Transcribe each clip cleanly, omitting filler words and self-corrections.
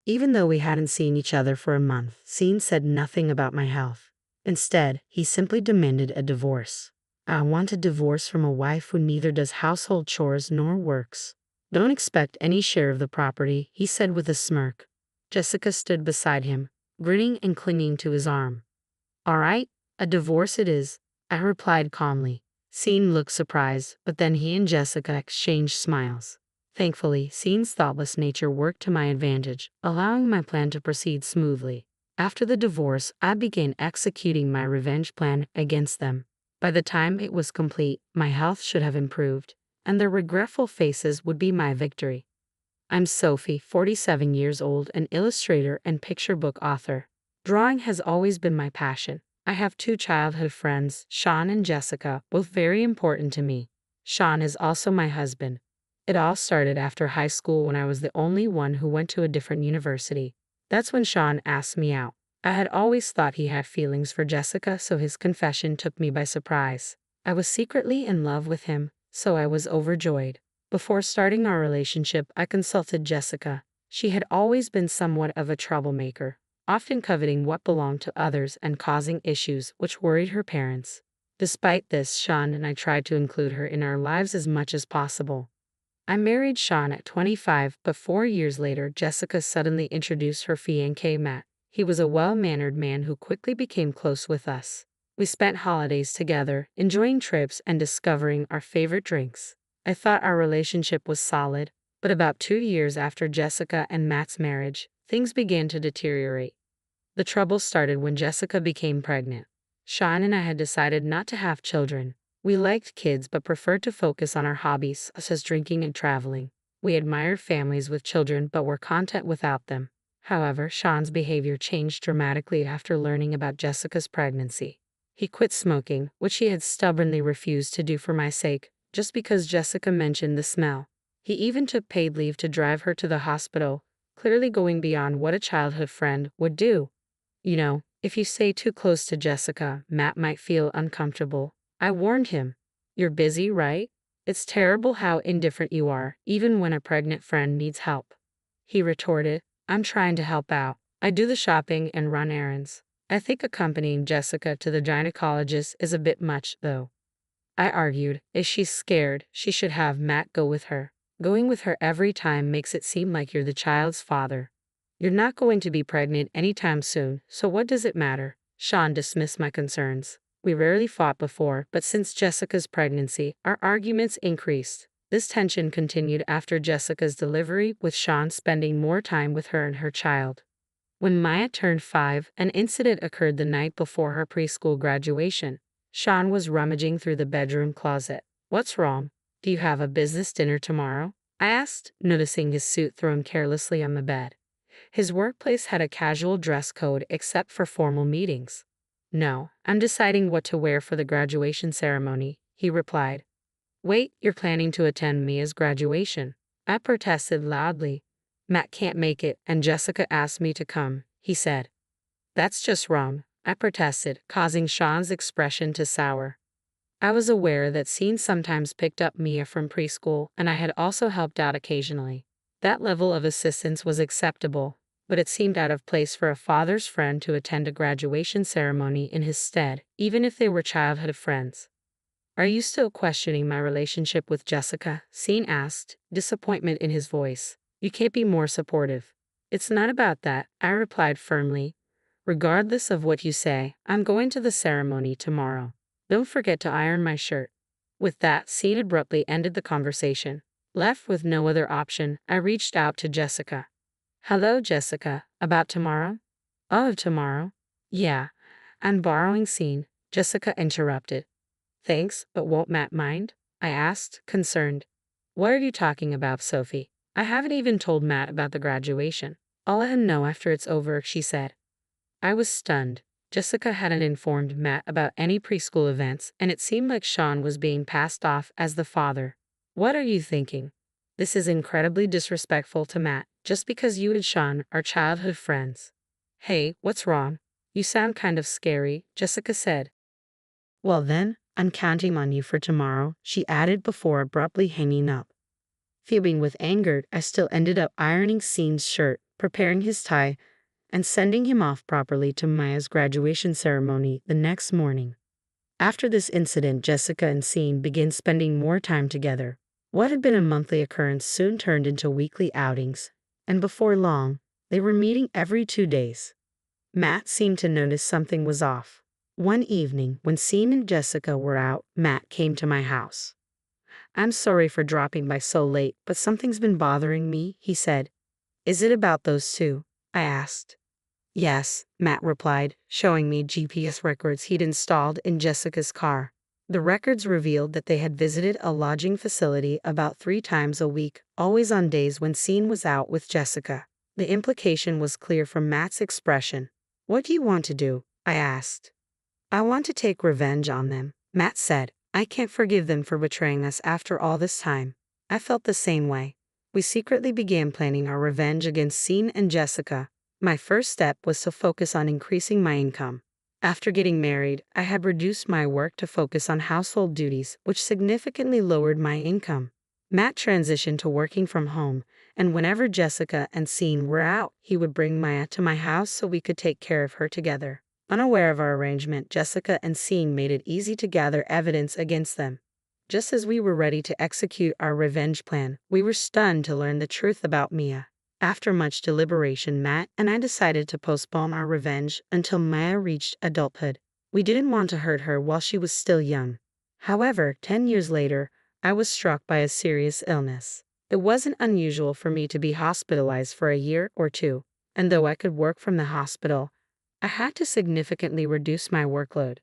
Even though we hadn't seen each other for a month, Scene said nothing about my health. Instead, he simply demanded a divorce. I want a divorce from a wife who neither does household chores nor works. Don't expect any share of the property, he said with a smirk. Jessica stood beside him, grinning and clinging to his arm. All right, a divorce it is, I replied calmly. Scene looked surprised, but then he and Jessica exchanged smiles. Thankfully, Scene's thoughtless nature worked to my advantage, allowing my plan to proceed smoothly. After the divorce, I began executing my revenge plan against them. By the time it was complete, my health should have improved, and their regretful faces would be my victory. I'm Sophie, 47 years old, an illustrator and picture book author. Drawing has always been my passion. I have two childhood friends, Sean and Jessica, both very important to me. Sean is also my husband. It all started after high school when I was the only one who went to a different university. That's when Sean asked me out. I had always thought he had feelings for Jessica, so his confession took me by surprise. I was secretly in love with him, so I was overjoyed. Before starting our relationship, I consulted Jessica. She had always been somewhat of a troublemaker, often coveting what belonged to others and causing issues which worried her parents. Despite this, Sean and I tried to include her in our lives as much as possible. I married Sean at 25, but 4 years later, Jessica suddenly introduced her fiancé Matt. He was a well-mannered man who quickly became close with us. We spent holidays together, enjoying trips and discovering our favorite drinks. I thought our relationship was solid, but about 2 years after Jessica and Matt's marriage, things began to deteriorate. The trouble started when Jessica became pregnant. Sean and I had decided not to have children. We liked kids but preferred to focus on our hobbies, such as drinking and traveling. We admired families with children but were content without them. However, Sean's behavior changed dramatically after learning about Jessica's pregnancy. He quit smoking, which he had stubbornly refused to do for my sake, just because Jessica mentioned the smell. He even took paid leave to drive her to the hospital, clearly going beyond what a childhood friend would do. You know, if you stay too close to Jessica, Matt might feel uncomfortable. I warned him. You're busy, right? It's terrible how indifferent you are, even when a pregnant friend needs help. He retorted, I'm trying to help out. I do the shopping and run errands. I think accompanying Jessica to the gynecologist is a bit much, though. I argued, if she's scared, she should have Matt go with her. Going with her every time makes it seem like you're the child's father. You're not going to be pregnant anytime soon, so what does it matter? Sean dismissed my concerns. We rarely fought before, but since Jessica's pregnancy, our arguments increased. This tension continued after Jessica's delivery, with Sean spending more time with her and her child. When Maya turned 5, an incident occurred the night before her preschool graduation. Sean was rummaging through the bedroom closet. What's wrong? Do you have a business dinner tomorrow? I asked, noticing his suit thrown carelessly on the bed. His workplace had a casual dress code except for formal meetings. No, I'm deciding what to wear for the graduation ceremony, he replied. Wait, you're planning to attend Mia's graduation? I protested loudly. Matt can't make it, and Jessica asked me to come, he said. That's just wrong, I protested, causing Sean's expression to sour. I was aware that Scene sometimes picked up Mia from preschool, and I had also helped out occasionally. That level of assistance was acceptable, but it seemed out of place for a father's friend to attend a graduation ceremony in his stead, even if they were childhood friends. Are you still questioning my relationship with Jessica? Scene asked, disappointment in his voice. You can't be more supportive. It's not about that, I replied firmly. Regardless of what you say, I'm going to the ceremony tomorrow. Don't forget to iron my shirt. With that, Scene abruptly ended the conversation. Left with no other option, I reached out to Jessica. Hello, Jessica. About tomorrow? Oh, tomorrow? Yeah. I'm borrowing Scene, Jessica interrupted. Thanks, but won't Matt mind? I asked, concerned. What are you talking about, Sophie? I haven't even told Matt about the graduation. I'll let him know after it's over, she said. I was stunned. Jessica hadn't informed Matt about any preschool events, and it seemed like Sean was being passed off as the father. What are you thinking? This is incredibly disrespectful to Matt, just because you and Sean are childhood friends. Hey, what's wrong? You sound kind of scary, Jessica said. Well then, I'm counting on you for tomorrow, she added before abruptly hanging up. Fuming with anger, I still ended up ironing Scene's shirt, preparing his tie, and sending him off properly to Maya's graduation ceremony the next morning. After this incident, Jessica and Scene began spending more time together. What had been a monthly occurrence soon turned into weekly outings, and before long, they were meeting every 2 days. Matt seemed to notice something was off. One evening, when Scene and Jessica were out, Matt came to my house. "I'm sorry for dropping by so late, but something's been bothering me," he said. "Is it about those two?" I asked. "Yes," Matt replied, showing me GPS records he'd installed in Jessica's car. The records revealed that they had visited a lodging facility about 3 times a week, always on days when Scene was out with Jessica. The implication was clear from Matt's expression. "What do you want to do?" I asked. "I want to take revenge on them," Matt said. "I can't forgive them for betraying us after all this time." I felt the same way. We secretly began planning our revenge against Scene and Jessica. My first step was to focus on increasing my income. After getting married, I had reduced my work to focus on household duties, which significantly lowered my income. Matt transitioned to working from home, and whenever Jessica and Scene were out, he would bring Maya to my house so we could take care of her together. Unaware of our arrangement, Jessica and Scene made it easy to gather evidence against them. Just as we were ready to execute our revenge plan, we were stunned to learn the truth about Mia. After much deliberation, Matt and I decided to postpone our revenge until Maya reached adulthood. We didn't want to hurt her while she was still young. However, 10 years later, I was struck by a serious illness. It wasn't unusual for me to be hospitalized for a year or two, and though I could work from the hospital, I had to significantly reduce my workload.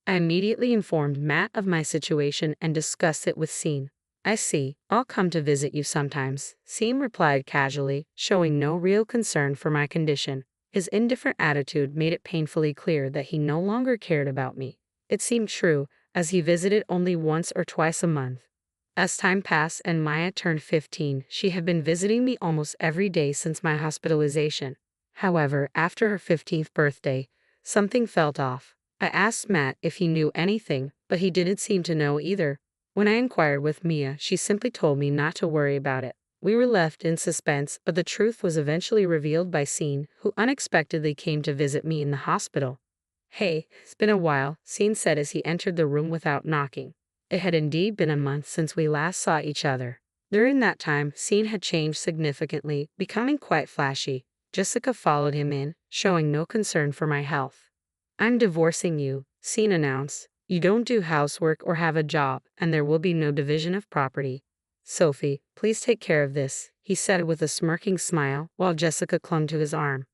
I immediately informed Matt of my situation and discussed it with Scene. "I see. I'll come to visit you sometimes," Scene replied casually, showing no real concern for my condition. His indifferent attitude made it painfully clear that he no longer cared about me. It seemed true, as he visited only once or twice a month. As time passed and Maya turned 15, she had been visiting me almost every day since my hospitalization. However, after her 15th birthday, something felt off. I asked Matt if he knew anything, but he didn't seem to know either. When I inquired with Mia, she simply told me not to worry about it. We were left in suspense, but the truth was eventually revealed by Scene, who unexpectedly came to visit me in the hospital. "Hey, it's been a while," Scene said as he entered the room without knocking. It had indeed been a month since we last saw each other. During that time, Scene had changed significantly, becoming quite flashy. Jessica followed him in, showing no concern for my health. "I'm divorcing you," Scene announced. "You don't do housework or have a job, and there will be no division of property. Sophie, please take care of this," he said with a smirking smile, while Jessica clung to his arm.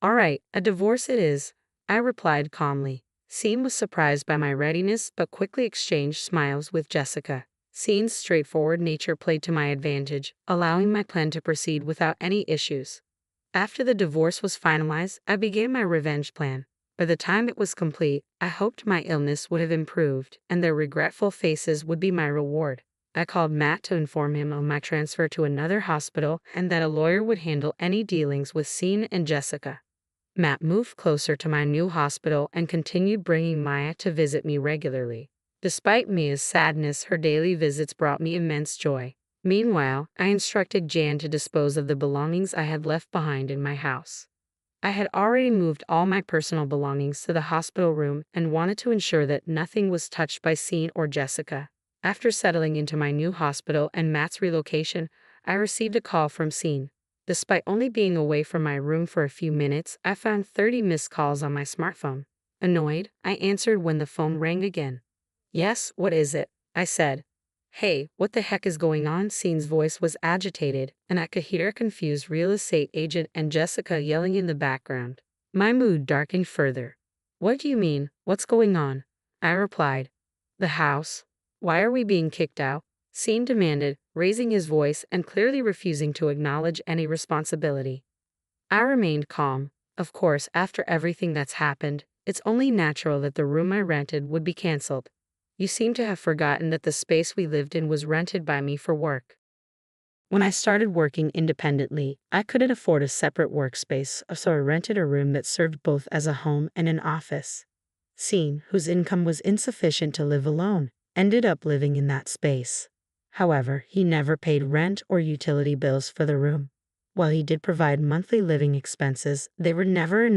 "All right, a divorce it is," I replied calmly. Scene was surprised by my readiness but quickly exchanged smiles with Jessica. Scene's straightforward nature played to my advantage, allowing my plan to proceed without any issues. After the divorce was finalized, I began my revenge plan. By the time it was complete, I hoped my illness would have improved, and their regretful faces would be my reward. I called Matt to inform him of my transfer to another hospital and that a lawyer would handle any dealings with Scene and Jessica. Matt moved closer to my new hospital and continued bringing Maya to visit me regularly. Despite Mia's sadness, her daily visits brought me immense joy. Meanwhile, I instructed Jan to dispose of the belongings I had left behind in my house. I had already moved all my personal belongings to the hospital room and wanted to ensure that nothing was touched by Scene or Jessica. After settling into my new hospital and Matt's relocation, I received a call from Scene. Despite only being away from my room for a few minutes, I found 30 missed calls on my smartphone. Annoyed, I answered when the phone rang again. "Yes, what is it?" I said. "Hey, what the heck is going on?" Scene's voice was agitated, and I could hear a confused real estate agent and Jessica yelling in the background. My mood darkened further. "What do you mean? What's going on?" I replied. "The house. Why are we being kicked out?" Scene demanded, raising his voice and clearly refusing to acknowledge any responsibility. I remained calm. Of course, after everything that's happened, it's only natural that the room I rented would be canceled. You seem to have forgotten that the space we lived in was rented by me for work. When I started working independently, I couldn't afford a separate workspace, so I rented a room that served both as a home and an office. Scene, whose income was insufficient to live alone, ended up living in that space. However, he never paid rent or utility bills for the room. While he did provide monthly living expenses, they were never enough